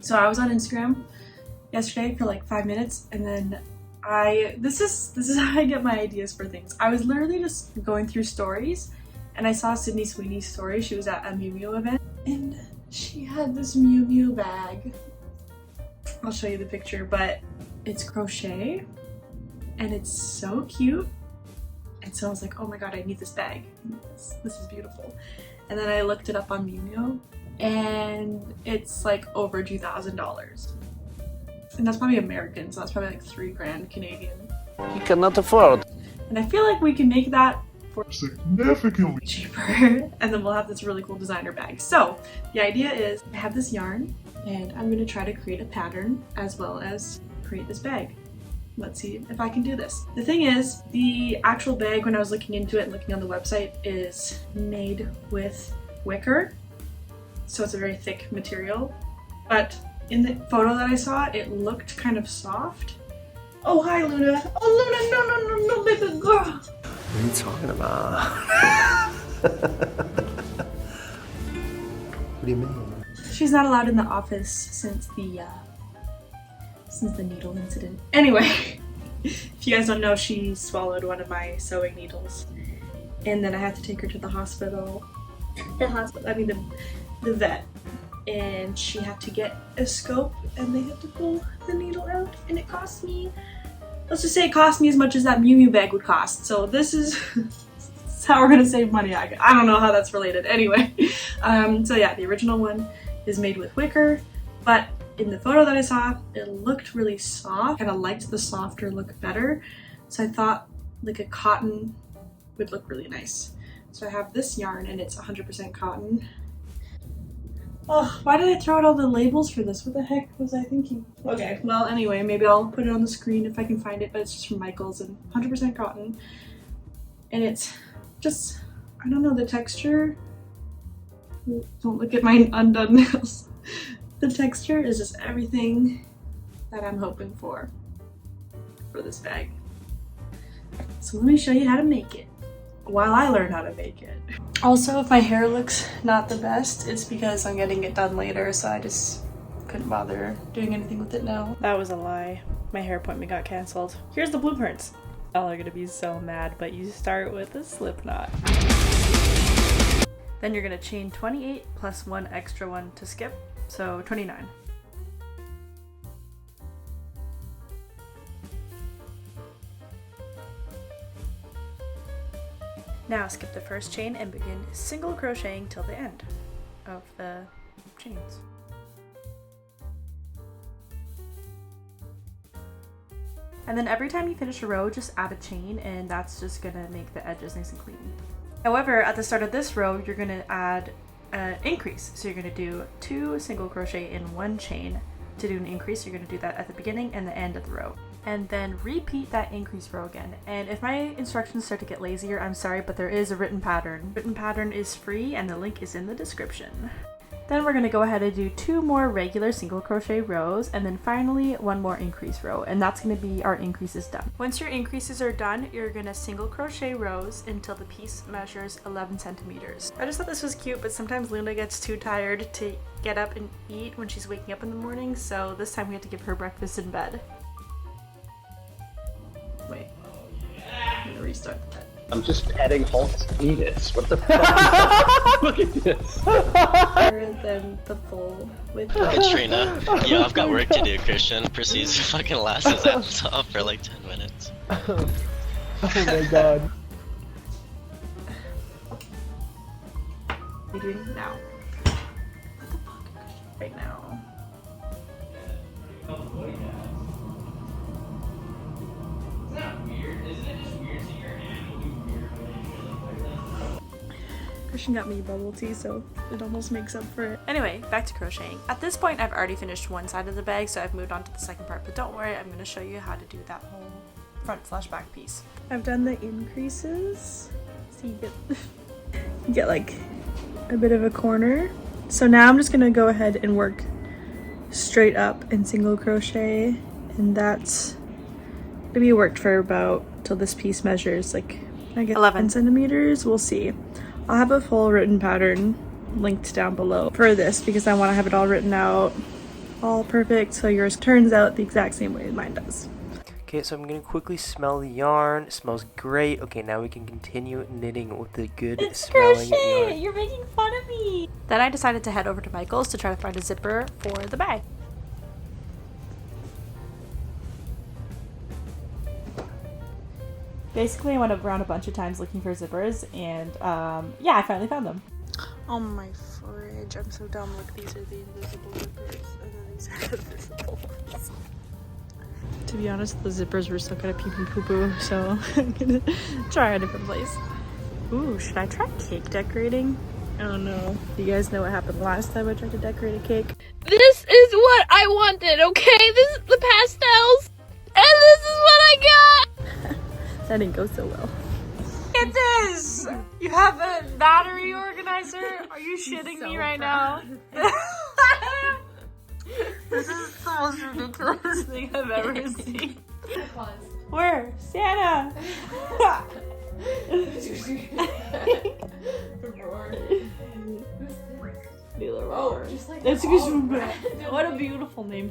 So I was on Instagram yesterday for like 5 minutes, and then this is how I get my ideas for things. I was literally just going through stories, and I saw Sydney Sweeney's story. She was at a Miu Miu event, and she had this Miu Miu bag. I'll show you the picture, but it's crochet, and it's so cute. And so I was like, oh my god, I need this bag. This is beautiful. And then I looked it up on Miu Miu, and it's like over $2,000. And that's probably American, so that's probably like 3 grand Canadian. You cannot afford. And I feel like we can make that for significantly cheaper, and then we'll have this really cool designer bag. So the idea is I have this yarn, and I'm gonna try to create a pattern as well as create this bag. Let's see if I can do this. The thing is, the actual bag, when I was looking into it and looking on the website, is made with wicker. So it's a very thick material. But in the photo that I saw, it looked kind of soft. Oh, hi, Luna. Oh, Luna, no, baby girl. What are you talking about? What do you mean? She's not allowed in the office since the needle incident. Anyway, if you guys don't know, she swallowed one of my sewing needles, and then I had to take her to the hospital. The vet, and she had to get a scope, and they had to pull the needle out, and it cost me, let's just say it cost me as much as that Miu Miu bag would cost. So this is how we're gonna save money. I don't know how that's related. Anyway, so yeah, the original one is made with wicker, but in the photo that I saw, it looked really soft. Kind of liked the softer look better, so I thought like a cotton would look really nice. So I have this yarn, and it's 100% cotton. Oh, why did I throw out all the labels for this? What the heck was I thinking? Okay, well anyway, maybe I'll put it on the screen if I can find it, but it's just from Michaels and 100% cotton. And it's just, I don't know, the texture. Don't look at my undone nails. The texture is just everything that I'm hoping for this bag. So let me show you how to make it while I learn how to make it. Also, if my hair looks not the best, it's because I'm getting it done later, so I just couldn't bother doing anything with it now. That was a lie. My hair appointment got canceled. Here's the blueprints. Y'all are gonna be so mad, but you start with a slip knot. Then you're gonna chain 28 plus 1 extra one to skip, so 29. Now skip the first chain and begin single crocheting till the end of the chains. And then every time you finish a row, just add a chain, and that's just gonna make the edges nice and clean. However, at the start of this row, you're gonna add an increase. So you're gonna do 2 single crochet in 1 chain. To do an increase, you're gonna do that at the beginning and the end of the row. And then repeat that increase row again. And if my instructions start to get lazier, I'm sorry, but there is a written pattern. Written pattern is free, and the link is in the description. Then we're gonna go ahead and do 2 more regular single crochet rows, and then finally 1 more increase row, and that's gonna be our increases done. Once your increases are done, you're gonna single crochet rows until the piece measures 11 centimeters. I just thought this was cute, but sometimes Luna gets too tired to get up and eat when she's waking up in the morning, so this time we have to give her breakfast in bed. Wait, I'm gonna restart that. I'm just adding Hulk's penis. What the fuck? Look at this. Better than the full with Katrina, yeah, I've got work to do, Christian. Proceeds to fucking last his ass off for like 10 minutes. Oh my god. What are you doing now? What the fuck? Right now. Christian got me bubble tea, so it almost makes up for it. Anyway, back to crocheting. At this point, I've already finished one side of the bag, so I've moved on to the second part, but don't worry, I'm going to show you how to do that whole front/back piece. I've done the increases, so you get like a bit of a corner. So now I'm just going to go ahead and work straight up and single crochet, and that's maybe worked for about till this piece measures like I guess 11 centimeters. We'll see. I'll have a full written pattern linked down below for this because I want to have it all written out all perfect, so yours turns out the exact same way mine does. Okay, so I'm gonna quickly smell the yarn. It smells great. Okay, now we can continue knitting with the good smelling yarn. You're making fun of me! Then I decided to head over to Michael's to try to find a zipper for the bag. Basically, I went around a bunch of times looking for zippers, and yeah, I finally found them. On my fridge, I'm so dumb. Look, these are the invisible zippers, and then these are the visible ones. To be honest, the zippers were stuck at a pee pee poo poo, so I'm gonna try a different place. Ooh, should I try cake decorating? Oh no. You guys know what happened last time I tried to decorate a cake? This is what I wanted, okay? This is the pastels, and this is what I got! That didn't go so well. Look at this! You have a battery organizer? Are you shitting me right now? This is the most ridiculous thing I've ever seen. Where? Santa! Oh, just like what a beautiful name.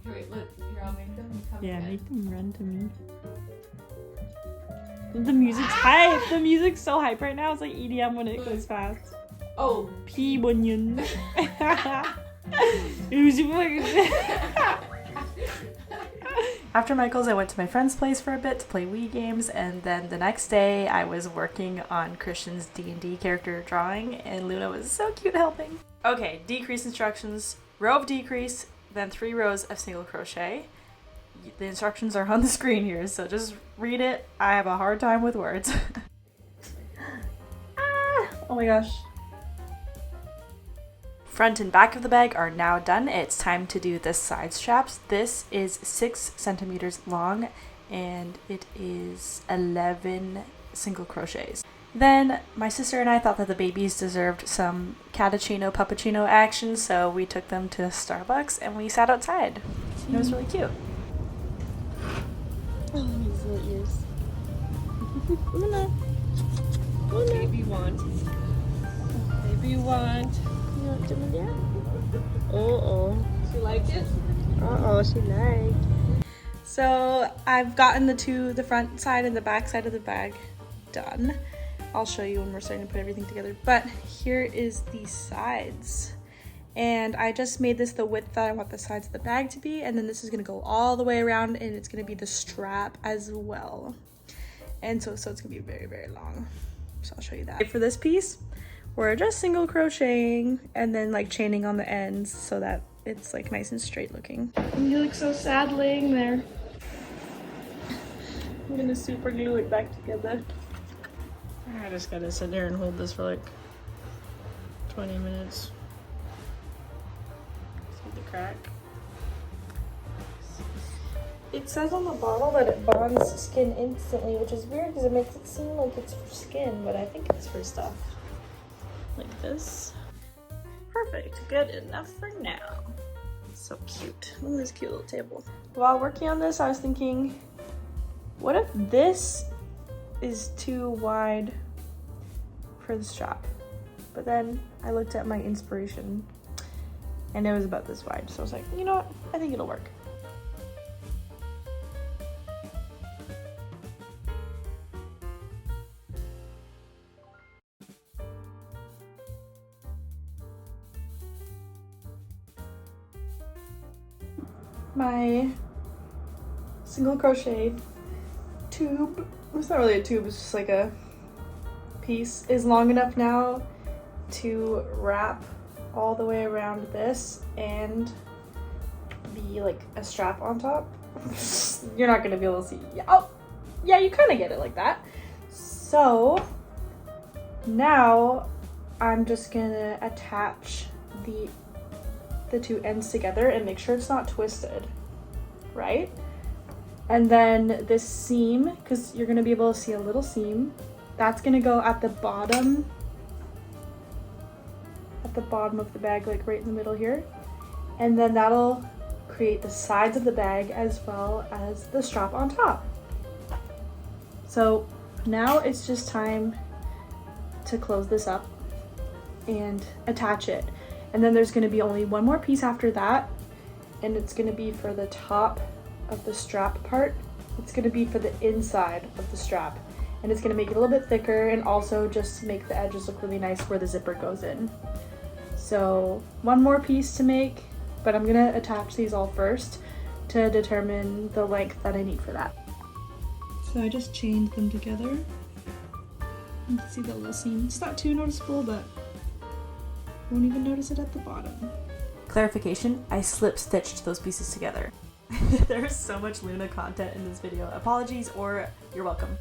Wait, look, here, I'll make them come. Yeah, make them run to me. The music's hype. The music's so hype right now. It's like EDM when it goes fast. Oh, P bunyan. After Michael's, I went to my friend's place for a bit to play Wii games, and then the next day I was working on Christian's D&D character drawing, and Luna was so cute helping. Okay, decrease instructions, row of decrease, then 3 rows of single crochet. The instructions are on the screen here, so just read it. I have a hard time with words. Oh my gosh. Front and back of the bag are now done. It's time to do the side straps. This is 6 centimeters long and it is 11 single crochets. Then my sister and I thought that the babies deserved some cappuccino puppuccino action, so we took them to Starbucks and we sat outside. It was really cute. Oh, these little ears. Luna. Luna. baby want. Baby want. You want to do that? Oh. She liked it? Oh, she liked. So I've gotten the front side and the back side of the bag done. I'll show you when we're starting to put everything together. But here is the sides. And I just made this the width that I want the sides of the bag to be, and then this is gonna go all the way around, and it's gonna be the strap as well. And so it's gonna be very, very long. So I'll show you that. For this piece, we're just single crocheting and then like chaining on the ends so that it's like nice and straight looking. And you look so sad laying there. I'm gonna super glue it back together. I just gotta sit there and hold this for like 20 minutes. The crack. It says on the bottle that it bonds skin instantly, which is weird because it makes it seem like it's for skin, but I think it's for stuff like this. Perfect, good enough for now. So cute. Look at this cute little table. While working on this, I was thinking, what if this is too wide for the strap? But then I looked at my inspiration and it was about this wide, so I was like, you know what, I think it'll work. My single crochet tube, it's not really a tube, it's just like a piece, is long enough now to wrap all the way around this and be like a strap on top. You're not gonna be able to see. Oh, yeah, you kind of get it like that. So now I'm just gonna attach the two ends together and make sure it's not twisted, right? And then this seam, because you're gonna be able to see a little seam, that's gonna go at the bottom of the bag, like right in the middle here. And then that'll create the sides of the bag as well as the strap on top. So now it's just time to close this up and attach it. And then there's going to be only one more piece after that, and it's going to be for the top of the strap part. It's going to be for the inside of the strap, and it's going to make it a little bit thicker and also just make the edges look really nice where the zipper goes in. So one more piece to make, but I'm going to attach these all first to determine the length that I need for that. So I just chained them together. You can see the little seam. It's not too noticeable, but you won't even notice it at the bottom. Clarification, I slip stitched those pieces together. There's so much Luna content in this video. Apologies, or you're welcome.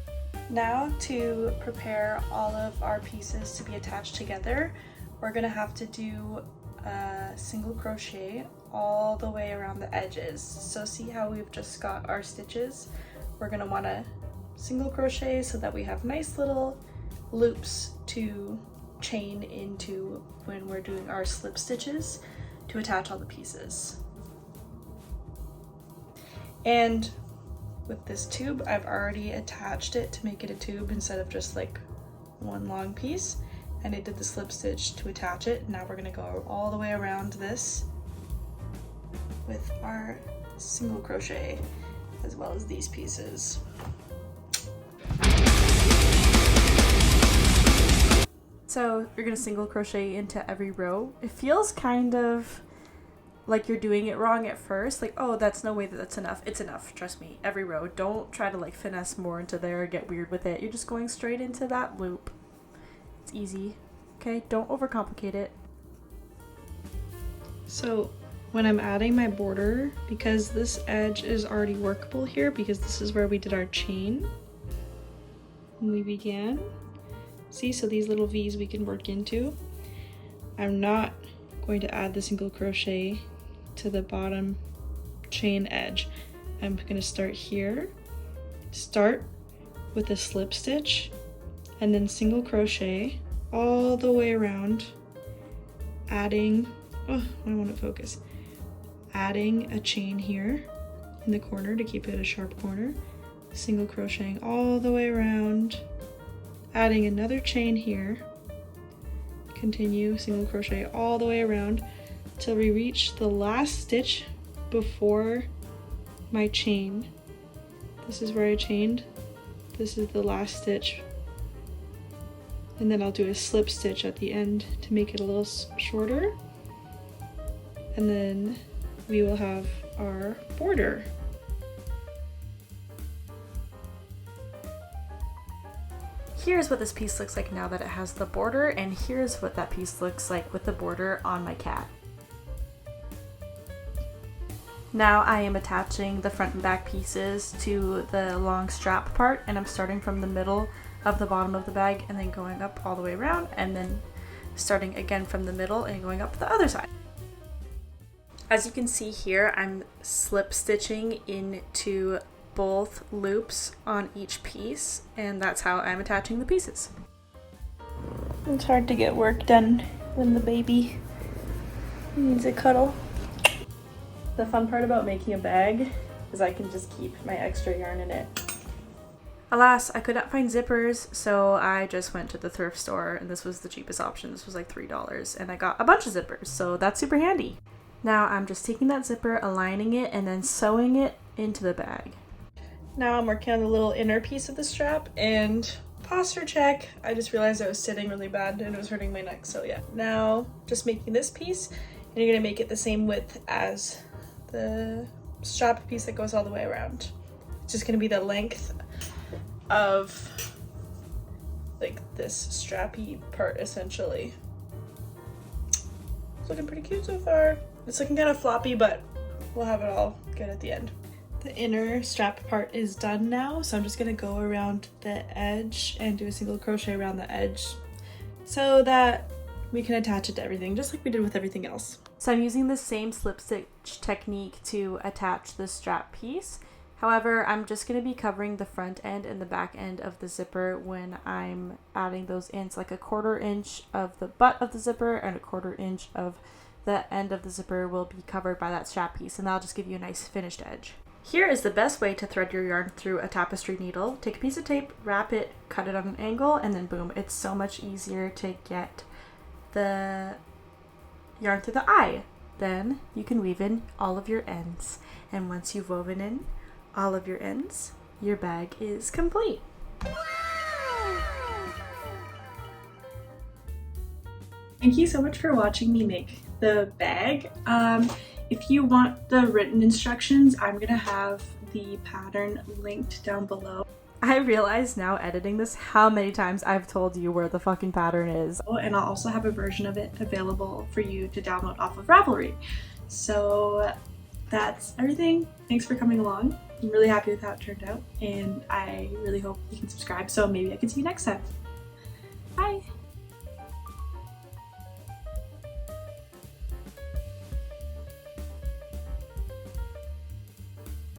Now to prepare all of our pieces to be attached together, we're gonna have to do a single crochet all the way around the edges. So see how we've just got our stitches? We're gonna wanna single crochet so that we have nice little loops to chain into when we're doing our slip stitches to attach all the pieces. And with this tube, I've already attached it to make it a tube instead of just like one long piece, and I did the slip stitch to attach it. Now we're gonna go all the way around this with our single crochet as well as these pieces. So you're gonna single crochet into every row. It feels kind of like you're doing it wrong at first, like, oh, that's no way that that's enough. It's enough, trust me, every row. Don't try to like finesse more into there or get weird with it. You're just going straight into that loop. It's easy, okay? Don't overcomplicate it. So when I'm adding my border, because this edge is already workable here, because this is where we did our chain when we began. See, so these little V's we can work into. I'm not going to add the single crochet to the bottom chain edge. I'm going to start here, start with a slip stitch, and then single crochet all the way around, adding, oh, I want to focus, adding a chain here in the corner to keep it a sharp corner, single crocheting all the way around, adding another chain here, continue single crochet all the way around till we reach the last stitch before my chain. This is where I chained. This is the last stitch. And then I'll do a slip stitch at the end to make it a little shorter. And then we will have our border. Here's what this piece looks like now that it has the border, and here's what that piece looks like with the border on my cat. Now I am attaching the front and back pieces to the long strap part, and I'm starting from the middle of the bottom of the bag and then going up all the way around, and then starting again from the middle and going up the other side. As you can see here, I'm slip stitching into both loops on each piece, and that's how I'm attaching the pieces. It's hard to get work done when the baby needs a cuddle. The fun part about making a bag is I can just keep my extra yarn in it. Alas, I could not find zippers, so I just went to the thrift store, and this was the cheapest option. This was like $3, and I got a bunch of zippers, so that's super handy. Now I'm just taking that zipper, aligning it, and then sewing it into the bag. Now I'm working on the little inner piece of the strap, and posture check. I just realized I was sitting really bad and it was hurting my neck, so yeah. Now just making this piece, and you're gonna make it the same width as the strap piece that goes all the way around. It's just gonna be the length of like this strappy part essentially. It's looking pretty cute so far. It's looking kind of floppy, but we'll have it all good at the end. The inner strap part is done now, so I'm just gonna go around the edge and do a single crochet around the edge so that we can attach it to everything, just like we did with everything else. So I'm using the same slip stitch technique to attach the strap piece. However, I'm just going to be covering the front end and the back end of the zipper when I'm adding those in. So like a 1/4 inch of the butt of the zipper and a 1/4 inch of the end of the zipper will be covered by that strap piece, and that'll just give you a nice finished edge. Here is the best way to thread your yarn through a tapestry needle. Take a piece of tape, wrap it, cut it on an angle, and then boom. It's so much easier to get the yarn through the eye. Then you can weave in all of your ends. And once you've woven in all of your ends, your bag is complete. Thank you so much for watching me make the bag. If you want the written instructions, I'm gonna have the pattern linked down below. I realize now editing this how many times I've told you where the fucking pattern is. Oh, and I'll also have a version of it available for you to download off of Ravelry. So that's everything. Thanks for coming along. I'm really happy with how it turned out, and I really hope you can subscribe so maybe I can see you next time. Bye!